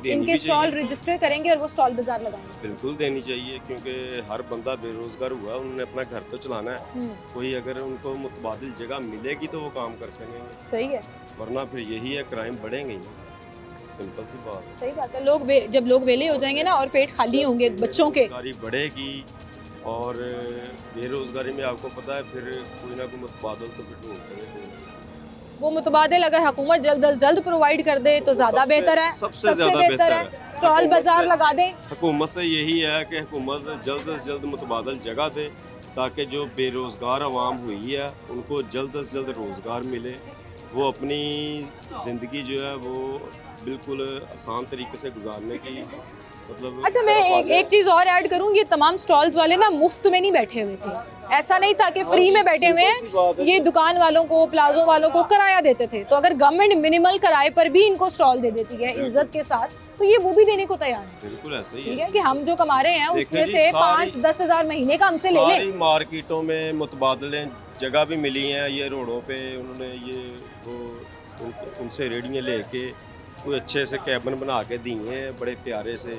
S1: इनके स्टॉल रजिस्टर करेंगे और वो स्टॉल बाजार लगाएंगे।
S11: बिल्कुल देनी चाहिए, क्योंकि हर बंदा बेरोजगार हुआ, उन्होंने अपना घर तो चलाना है। कोई अगर उनको मुतबादिल जगह मिलेगी तो वो काम कर सकेंगे।
S1: सही है,
S11: वरना फिर यही है, क्राइम बढ़ेंगे ही, सिंपल सी बात।
S1: सही बात है, जब लोग वेले हो जाएंगे ना और पेट खाली होंगे बच्चों के,
S11: बढ़ेगी और बेरोजगारी में आपको पता है फिर कोई ना कोई मुतबादिल तो फिर ढूंढेंगे।
S1: वो मुतबादिल अगर हुकूमत जल्द अज जल्द प्रोवाइड कर दे तो ज़्यादा बेहतर है,
S11: सबसे ज़्यादा बेहतर है।
S1: स्टॉल बाजार लगा दें।
S11: हुकूमत से यही है कि हुकूमत जल्द अज जल्द मुतबादिल जगह दे, ताकि जो बेरोज़गार आवाम हुई है उनको जल्द अज जल्द रोज़गार मिले, वो अपनी ज़िंदगी जो है वो बिल्कुल आसान तरीके से गुजारने की मतलब।
S1: अच्छा मैं एक चीज़ और ऐड करूँ, ये तमाम स्टॉल्स वाले ना मुफ्त में नहीं बैठे हुए थे, ऐसा नहीं था कि फ्री में बैठे हुए हैं। ये दुकान वालों को, प्लाजो वालों को किराया देते थे, तो अगर गवर्नमेंट मिनिमल किराए पर भी इनको स्टॉल दे देती है इज्जत के साथ, तो ये वो भी देने को तैयार है।
S11: बिल्कुल ऐसा ही
S1: ठीक है कि हम जो कमा रहे हैं उसमें से 5-10 हज़ार महीने का हमसे ले लें।
S11: मार्केटों में मुतबादिलें जगह भी मिली हैं, ये रोडों पे उन्होंने ये वो उनसे रेडियाँ लेके कोई अच्छे से कैबिन बना के दिए हैं बड़े प्यारे से,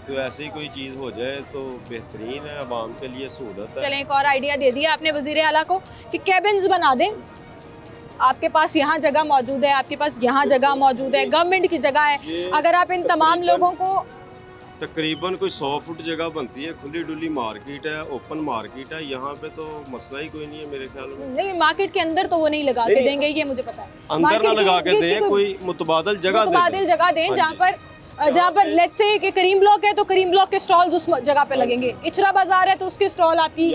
S11: तो ऐसे ही कोई चीज़ हो जाए तो बेहतरीन है, आवाम के लिए सहूलत है।
S1: चलें, एक और आइडिया दे दिया आपने वज़ीर आला को कि कैबिन्स बना दें, आपके पास यहाँ जगह मौजूद है, आपके पास यहाँ जगह मौजूद है, गवर्नमेंट की जगह है, अगर आप इन तमाम लोगों को
S11: तकरीबन कोई 100 फुट जगह बनती है, खुली डुली मार्केट है, ओपन मार्केट है, यहाँ पे तो मसला ही कोई नहीं है मेरे ख्याल में।
S1: नहीं, मार्केट के अंदर तो वो नहीं लगा के देंगे, ये मुझे पता है।
S11: अंदर ना लगा के दें, कोई मुतबादिल जगह दें
S1: जहाँ पर लेट्स से कि करीम ब्लॉक है तो करीम ब्लॉक के स्टॉल्स उस जगह पे लगेंगे, इचरा बाजार है तो उसके स्टॉल आपकी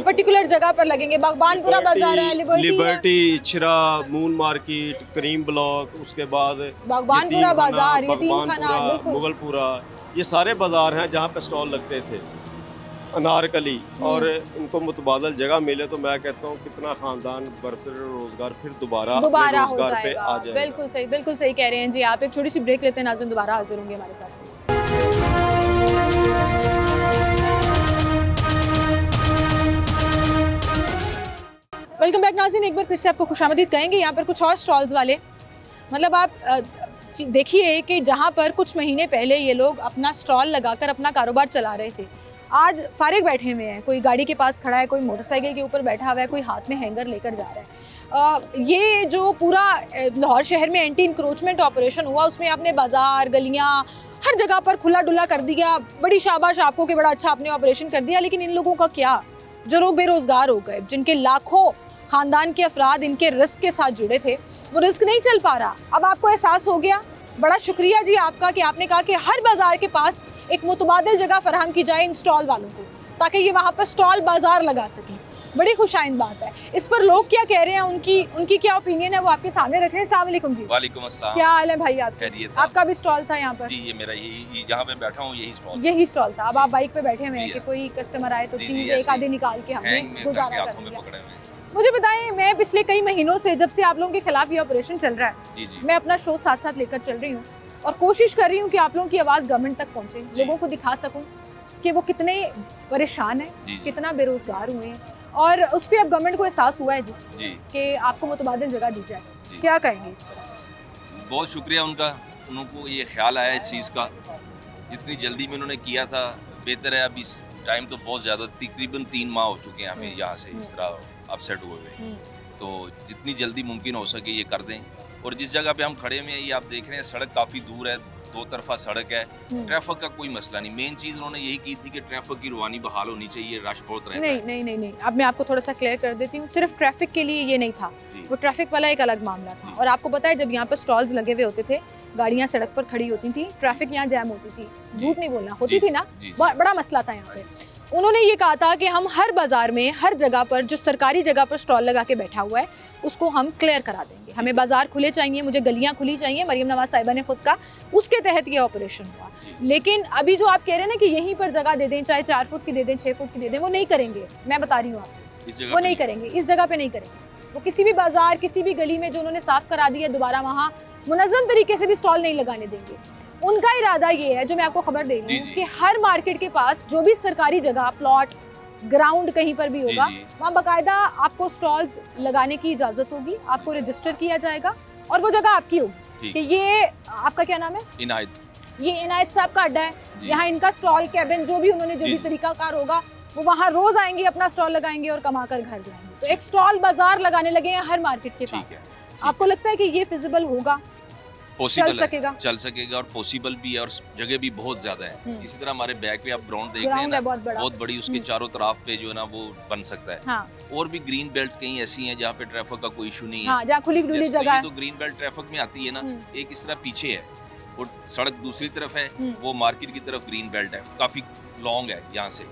S1: पर्टिकुलर जगह पर लगेंगे, बागबानपुरा बाजार है,
S11: लिबर्टी, इचरा, मून मार्केट, करीम ब्लॉक, उसके बाद
S1: बागबानपुरा बाजार, यतीमखाना,
S11: मुगलपुरा, ये सारे बाजार हैं जहाँ पे स्टॉल लगते थे, अनारकली, और इनको मुतबादिल जगह मिले तो मैं कहता हूँ कितना खानदान बरसर रोजगार फिर दोबारा रोजगार पे आ जाए।
S1: बिल्कुल सही कह रहे हैं जी आप। एक छोटी सी ब्रेक लेते हैं, नाज़रीन दोबारा हाजिर होंगे हमारे साथ। वेलकम बैक नाज़रीन, एक बार फिर से आपको खुशामदीद कहेंगे। यहाँ पर कुछ और स्टॉल्स वाले, मतलब आप देखिए कि जहाँ पर कुछ महीने पहले ये लोग अपना स्टॉल लगाकर अपना कारोबार चला रहे थे, आज फारिग बैठे हुए हैं। कोई गाड़ी के पास खड़ा है, कोई मोटरसाइकिल के ऊपर बैठा हुआ है, कोई हाथ में हैंगर लेकर जा रहा है। ये जो पूरा लाहौर शहर में एंटी इंक्रोचमेंट ऑपरेशन हुआ, उसमें आपने बाज़ार, गलियाँ, हर जगह पर खुला डुला कर दिया। बड़ी शाबाश आपको कि बड़ा अच्छा आपने ऑपरेशन कर दिया, लेकिन इन लोगों का क्या, जो लोग बेरोज़गार हो गए, जिनके लाखों ख़ानदान के अफराद इनके रिस्क के साथ जुड़े थे, वो रिस्क नहीं चल पा रहा। अब आपको एहसास हो गया। बड़ा शुक्रिया जी आपका कि आपने कहा कि हर बाज़ार के पास एक मुतबादिल जगह फराहम की जाए इन स्टॉल वालों को, ताकि ये वहाँ पर स्टॉल बाज़ार लगा सकें। बड़ी खुशाइंद बात है। इस पर लोग क्या कह रहे हैं, उनकी क्या ओपिनियन है, वो आपके सामने रख रहे हैं। अस्सलाम वालेकुम जी।
S12: वालेकुम अस्सलाम।
S1: क्या हाल है भाई आपका? आपका भी स्टॉल था यहाँ पर?
S12: जी, ये मेरा यही जहाँ पे बैठा हूँ
S1: यही स्टॉल था। अब आप बाइक पे बैठे हुए हैं कि कोई कस्टमर आए तो चीज़ एक आधे निकाल के हमने गुजारा कर लिया। मुझे बताएं, मैं पिछले कई महीनों से, जब से आप लोगों के खिलाफ ये ऑपरेशन चल रहा है, मैं अपना शो साथ साथ लेकर चल रही हूँ और कोशिश कर रही हूँ कि आप लोगों की आवाज़ गवर्नमेंट तक पहुँचे, लोगों को दिखा सकूँ कि वो कितने परेशान हैं, कितना बेरोजगार हुए हैं, और उस पर अब गवर्नमेंट को एहसास हुआ है जी कि आपको मुतबादिल जगह दी जाए। क्या कहेंगे इस पर?
S12: बहुत शुक्रिया उनको ये ख्याल आया इस चीज़ का। जितनी जल्दी में उन्होंने किया था बेहतर है। अब इस टाइम तो बहुत ज़्यादा, तकरीबन 3 माह हो चुके हैं हमें यहाँ से इस तरह अपसेट हुए हुए, तो जितनी जल्दी मुमकिन हो सके ये कर दें। और जिस जगह पे हम खड़े हुए हैं, ये आप देख रहे हैं, सड़क काफ़ी दूर है, 2 तरफा सड़क है, ट्रैफिक का कोई मसला नहीं। मेन चीज़ उन्होंने यही की थी कि ट्रैफिक की रवानी बहाल होनी चाहिए, रश बहुत रहता है।
S1: नहीं, अब मैं आपको थोड़ा सा क्लियर कर देती हूँ। सिर्फ ट्रैफिक के लिए ये नहीं था, वो ट्रैफिक वाला एक अलग मामला था। और आपको पता है, जब यहाँ पर स्टॉल्स लगे हुए होते थे, गाड़ियाँ सड़क पर खड़ी होती थी, ट्रैफिक यहाँ जैम होती थी, झूठ नहीं बोलना, होती थी ना, बड़ा मसला था यहाँ पे। उन्होंने ये कहा था कि हम हर बाज़ार में, हर जगह पर जो सरकारी जगह पर स्टॉल लगा के बैठा हुआ है, उसको हम क्लियर करा देंगे। हमें बाज़ार खुले चाहिए, मुझे गलियाँ खुली चाहिए। मरीम नवाज़ साहिबा ने खुद का, उसके तहत ये ऑपरेशन हुआ। लेकिन अभी जो आप कह रहे हैं ना कि यहीं पर जगह दे दें, चाहे 4 फुट की दे दें, 6 फुट की दे दें, वो नहीं करेंगे। मैं बता रही हूँ आपको, वो नहीं करेंगे, इस जगह पर नहीं करेंगे। वो किसी भी बाज़ार, किसी भी गली में जो उन्होंने साफ़ करा दिया, दोबारा वहाँ मुनज़्ज़म तरीके से भी स्टॉल नहीं लगाने देंगे। उनका इरादा ये है, जो मैं आपको खबर दे रही हूँ, कि हर मार्केट के पास जो भी सरकारी जगह, प्लॉट, ग्राउंड कहीं पर भी होगा, वहाँ बाकायदा आपको स्टॉल्स लगाने की इजाज़त होगी, आपको रजिस्टर किया जाएगा और वो जगह आपकी होगी। कि ये आपका क्या नाम है?
S12: इनायत।
S1: ये इनायत साहब का अड्डा है, यहाँ इनका स्टॉल, कैबिन, जो भी उन्होंने, जो भी तरीकाकार होगा, वो वहाँ रोज आएंगे, अपना स्टॉल लगाएंगे और कमा कर घर जाएंगे। तो एक स्टॉल बाजार लगाने लगे हैं हर मार्केट के पास। आपको लगता है कि ये फिजिबल होगा?
S12: पॉसिबल है, चल सकेगा और पॉसिबल भी है, और जगह भी बहुत ज्यादा है। इसी तरह हमारे बैक पे आप ग्राउंड देख रहे हैं ना, बहुत बड़ी, उसके चारों तरफ पे जो है ना वो बन सकता है। हाँ। और भी ग्रीन बेल्ट्स कहीं ऐसी हैं जहाँ पे ट्रैफिक का कोई इशू नहीं है।
S1: हाँ, जहाँ खुली डुली जगह है।
S12: तो ग्रीन बेल्ट ट्रैफिक में आती है ना, एक इस तरह पीछे है और सड़क दूसरी तरफ है, वो मार्केट की तरफ ग्रीन बेल्ट है, काफी लॉन्ग है यहाँ से।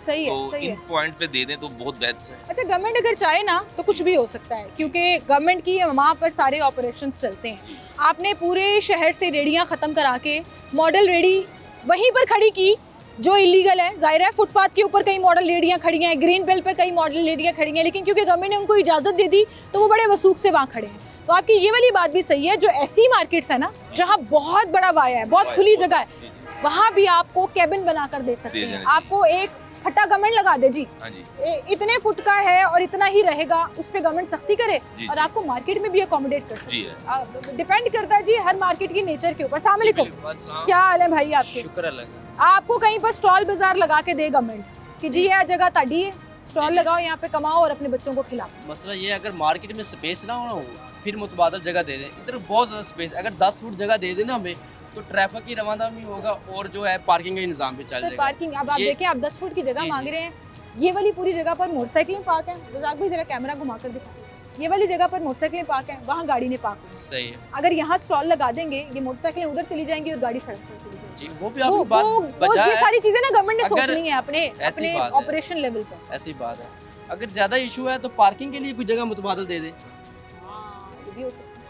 S1: सही है,
S12: तो इन पॉइंट पे दे दें तो बहुत बेहतर है।
S1: अच्छा, गवर्नमेंट अगर चाहे ना तो कुछ भी हो सकता है, क्योंकि गवर्नमेंट की वहाँ पर सारे ऑपरेशंस चलते हैं। आपने पूरे शहर से रेडियाँ ख़त्म करा के मॉडल रेडी वहीं पर खड़ी की जो इलीगल है। जाहिर है, फुटपाथ के ऊपर कई मॉडल रेडियाँ खड़ी हैं, ग्रीन बेल्ट पर कई मॉडल रेडियाँ खड़ी हैं, लेकिन क्योंकि गवर्नमेंट ने उनको इजाज़त दे दी तो वो बड़े वसूख से वहाँ खड़े हैं। तो आपकी ये वाली बात भी सही है, जो ऐसी मार्केट्स है ना जहाँ बहुत बड़ा वाया है, बहुत खुली जगह है, वहाँ भी आपको कैबिन बनाकर दे सकते हैं। आपको एक फटा गवर्नमेंट लगा दे जी, इतने फुट का है और इतना ही रहेगा, उस पर गवर्नमेंट सख्ती करे और आपको मार्केट में भी अकोमोडेट कर सकते। डिपेंड करता है जी हर मार्केट की नेचर के ऊपर। अस्सलाम वालेकुम, क्या हाल है भाई आपके?
S13: शुक्र है।
S1: आपको कहीं पर स्टॉल बाजार लगा के दे गवर्नमेंट कि जी यह जगह ताड़ी है, स्टॉल लगाओ, यहाँ पे कमाओ और अपने बच्चों को खिलाओ।
S13: मसला ये, अगर मार्केट में स्पेस ना हो फिर मुतबादल जगह दे दें। इधर बहुत ज़्यादा स्पेस, अगर 10 फुट जगह दे देना हमें तो ट्रैफिक की रवानदारी होगा और जो है पार्किंग का इंतजाम भी चल जाएगा।
S1: पार्किंग, अब आप देखें, आप 10 फुट की जगह मांग रहे हैं, ये वाली पूरी जगह पर मोटरसाइकिलें पार्क हैं। रज़ाक भाई जरा कैमरा घुमा कर दिखा, ये वाली जगह पर मोटरसाइकिलें पार्क हैं, वहाँ गाड़ी ने पार्क।
S13: सही है।
S1: अगर यहाँ स्टॉल लगा देंगे, ये मोटरसाइकिलें उधर चली जाएंगी और गाड़ी सड़क पर चली जाएगी।
S13: वो भी आपकी बात बचा है।
S1: ये सारी चीजें ना गवर्नमेंट ने सोचनी है अपने ऑपरेशन लेवल पर।
S13: ऐसी बात है। अगर ज्यादा इशू है तो पार्किंग के लिए कोई जगह मुतबादल दे दे,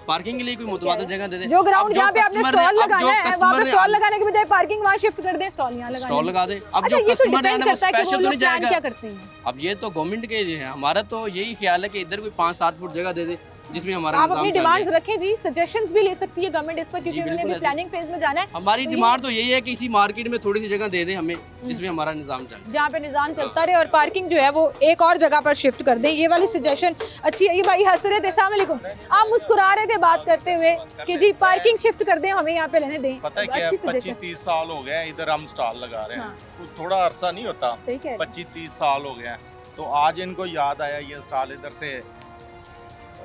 S13: पार्किंग के लिए कोई मुतबादल जगह दे दे।
S1: जो ग्राउंड जहाँ पे आपने स्टॉल लगाना है, वहाँ पे स्टॉल लगाने के बजाय पार्किंग वहाँ शिफ्ट कर दें, स्टॉल यहाँ
S13: स्टॉल लगा दे। अब जो कस्टमर है ना वो स्पेशल तो नहीं जाएगा।
S1: क्या करते हैं?
S13: अब ये तो गवर्नमेंट के लिए है, हमारा तो यही ख्याल है कि इधर कोई 5-7 फुट जगह दे दे, जिसमें हमारा
S1: आप अपनी डिमांड्स रखें जी, सजेशंस भी ले सकती है गवर्नमेंट इस पर, क्योंकि उन्होंने भी प्लानिंग फेज में जाना है।
S13: हमारी डिमांड तो यही है कि इसी मार्केट में थोड़ी सी जगह दे दें हमें, जिसमें हमारा निजाम चले,
S1: जहाँ पे निजाम चलता रहे, और पार्किंग जो है वो एक और जगह पर शिफ्ट कर दें। ये वाली सजेशन अच्छी है। ये भाई हंस रहे थे, अस्सलाम वालेकुम, आप मुस्कुरा रहे थे बात करते हुए कि जी पार्किंग शिफ्ट कर दें, हमें यहाँ पे लेने दें।
S14: पता है क्या, 25-30 साल हो गए इधर हम स्टॉल लगा रहे हैं, तो थोड़ा अरसा नहीं होता, 25-30 साल हो गए हैं, तो आज इनको याद आया ये स्टॉल इधर से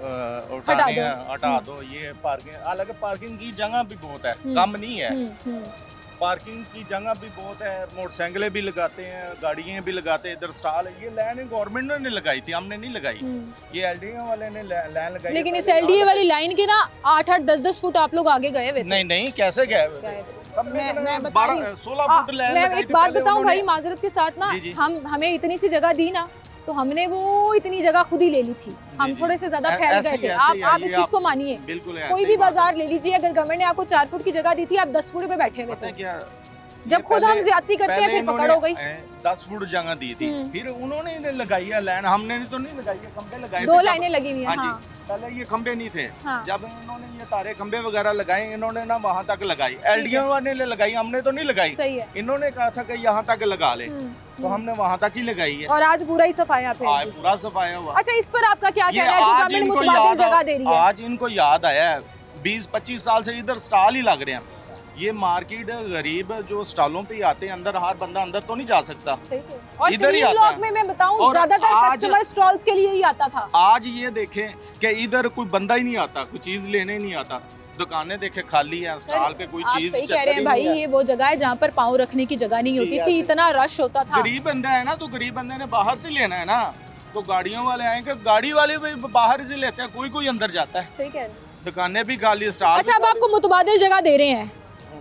S14: हटा दो। ये पार्किंग, हालांकि पार्किंग की जगह भी बहुत है, कम नहीं है, पार्किंग की जगह भी बहुत है, मोटरसाइकिलें भी लगाते हैं, गाड़ियाँ भी लगाते हैं, इधर स्टॉल है। ये लाइन गवर्नमेंट ने लगाई थी, हमने नहीं लगाई, ये एलडीए वाले ने लाइन लगाई।
S1: लेकिन इस एलडीए वाली लाइन के ना 8-8, 10-10 फुट आप लोग आगे गए हुए।
S14: नहीं, कैसे गए?
S1: मैं बता रही हूँ,
S14: 16 फुट लाइन
S1: मैं एक बात बताऊँ भाई माजरत के साथ ना, हमें इतनी सी जगह दी ना, तो हमने वो इतनी जगह खुद ही ले ली थी, हम थोड़े से ज्यादा फैल गए थे। आप इस चीज को मानिए, कोई भी बाजार ले लीजिए, अगर गवर्नमेंट ने आपको 4 फुट की जगह दी थी, आप 10 फुट पे बैठे हुए थे। जब खुद हम ज्यादती करते हैं फिर पकड़ हो गई।
S14: 10 फुट जगह दी थी, फिर उन्होंने लगाई है लाइन, हमने तो नहीं लगाई है, खंबे लगाए
S1: 2 लाइनें लगी हुई हैं।
S14: हाँ। पहले ये खंबे नहीं थे, जब इन्होंने ये तारे खंबे वगैरह लगाए, इन्होंने ना वहाँ तक लगाई, एलडीए वाले ने लगाई, हमने तो नहीं लगाई।
S1: सही है।
S14: इन्होंने कहा था कि यहाँ तक लगा ले, तो हमने वहाँ तक ही लगाई है,
S1: और आज पूरा ही सफाया पे,
S14: पूरा सफाया हुआ।
S1: अच्छा, इस पर आपका क्या कहना है? आज
S14: इनको याद आया है, 20-25 साल से इधर स्टॉल ही लग रहे हैं। ये मार्केट गरीब जो स्टॉलों पे आते हैं, अंदर हर बंदा अंदर तो नहीं जा सकता, इधर ही आता है।
S1: मैं बताऊं, ज्यादातर कस्टमर स्टॉल्स के लिए ही आता था।
S14: आज ये देखें कि इधर कोई बंदा ही नहीं आता, कोई चीज लेने नहीं आता, दुकानें देखे खाली है, स्टॉल पे कोई चीज
S1: कह रहे हैं भाई, ये वो जगह है जहाँ पर पाँव रखने की जगह नहीं होती थी, इतना रश होता था।
S14: गरीब बंदा है ना, तो गरीब बंदे ने बाहर से लेना है ना, तो गाड़ियों वाले आएंगे, गाड़ी वाले भी बाहर से लेते हैं, कोई अंदर जाता है।
S1: सही कह रहे हैं।
S14: दुकानें भी खाली, स्टॉल।
S1: अच्छा, अब आपको मुतबादिल जगह दे रहे हैं,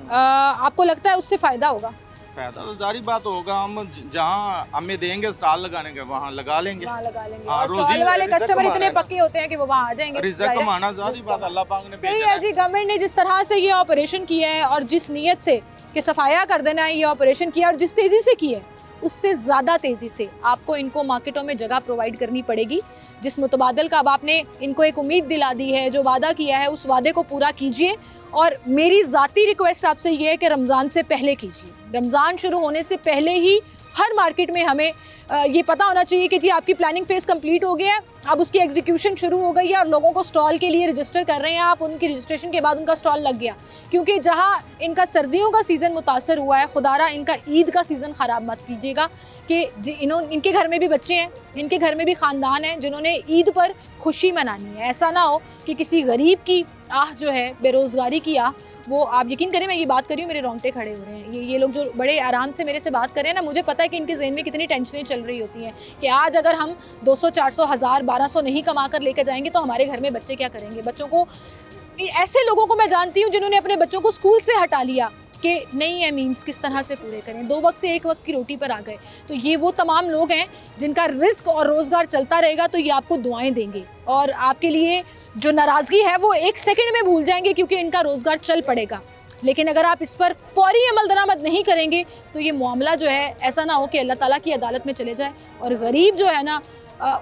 S1: आपको लगता है उससे फायदा होगा?
S14: फायदा तो जारी बात होगा, हम जहाँ हमें देंगे स्टॉल लगाने के, वहाँ लगा लेंगे।
S1: स्टॉल वाले कस्टमर इतने पक्के होते हैं कि वो वहाँ आ जाएंगे।
S14: रिज़्क़ कमाना ज़्यादा बात, अल्लाह पाक ने भेजा
S1: है जी। गवर्नमेंट ने जिस तरह से ये ऑपरेशन किया है, और जिस नीयत से कि सफाया कर देना है, ये ऑपरेशन किया, और जिस तेज़ी से किया है, उससे ज़्यादा तेज़ी से आपको इनको मार्केटों में जगह प्रोवाइड करनी पड़ेगी। जिस मुतबादल का अब आपने इनको एक उम्मीद दिला दी है, जो वादा किया है, उस वादे को पूरा कीजिए। और मेरी ज़ाती रिक्वेस्ट आपसे ये है कि रमज़ान से पहले कीजिए। रमज़ान शुरू होने से पहले ही हर मार्केट में हमें ये पता होना चाहिए कि जी आपकी प्लानिंग फेज़ कंप्लीट हो गया है, अब उसकी एग्जीक्यूशन शुरू हो गई है, और लोगों को स्टॉल के लिए रजिस्टर कर रहे हैं आप, उनकी रजिस्ट्रेशन के बाद उनका स्टॉल लग गया। क्योंकि जहां इनका सर्दियों का सीज़न मुतासर हुआ है, खुदारा इनका ईद का सीज़न ख़राब मत कीजिएगा कि इनके घर में भी बच्चे हैं, इनके घर में भी ख़ानदान हैं जिन्होंने ईद पर खुशी मनानी है। ऐसा ना हो कि किसी गरीब की आह जो है, बेरोज़गारी की आह, वो आप यकीन करें, मैं ये बात कर रही हूँ, मेरे रोंगटे खड़े हो रहे हैं। ये लोग जो बड़े आराम से मेरे से बात कर रहे हैं ना, मुझे पता है कि इनके ज़हन में कितनी टेंशनें चल रही होती हैं कि आज अगर हम 200, 400, 1000, 1200 नहीं कमा कर लेकर जाएंगे तो हमारे घर में बच्चे क्या करेंगे। बच्चों को, ऐसे लोगों को मैं जानती हूँ जिन्होंने अपने बच्चों को स्कूल से हटा लिया कि नहीं है मीन्स किस तरह से पूरे करें, 2 वक्त से 1 वक्त की रोटी पर आ गए। तो ये वो तमाम लोग हैं जिनका रिस्क और रोज़गार चलता रहेगा, तो ये आपको दुआएं देंगे, और आपके लिए जो नाराज़गी है वो 1 सेकंड में भूल जाएंगे, क्योंकि इनका रोज़गार चल पड़ेगा। लेकिन अगर आप इस पर फौरी अमल दरामद नहीं करेंगे तो ये मामला जो है, ऐसा ना हो कि अल्लाह ताला की अदालत में चले जाए, और गरीब जो है ना,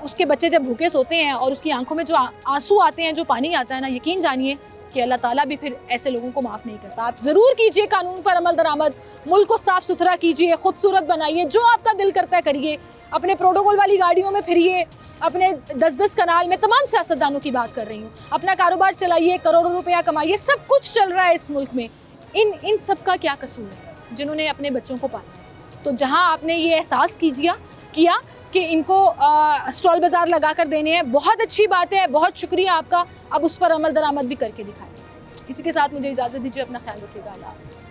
S1: उसके बच्चे जब भूखे सोते हैं और उसकी आंखों में जो आंसू आते हैं, जो पानी आता है ना, यकीन जानिए कि अल्लाह ताला भी फिर ऐसे लोगों को माफ़ नहीं करता। आप ज़रूर कीजिए कानून पर अमल दरामद, मुल्क को साफ़ सुथरा कीजिए, खूबसूरत बनाइए, जो आपका दिल करता है करिए, अपने प्रोटोकॉल वाली गाड़ियों में फिरिए, अपने 10-10 कनाल में, तमाम सियासतदानों की बात कर रही हूँ, अपना कारोबार चलाइए, करोड़ों रुपया कमाइए, सब कुछ चल रहा है इस मुल्क में। इन सब का क्या कसूर है जिन्होंने अपने बच्चों को पाला है? तो जहाँ आपने ये एहसास किया कि इनको स्टॉल बाज़ार लगा कर देने हैं, बहुत अच्छी बात है, बहुत शुक्रिया आपका। अब उस पर अमल दरामद भी करके दिखाएं। इसी के साथ मुझे इजाज़त दीजिए, अपना ख्याल रखिएगा, अल्लाह हाफ़िज़।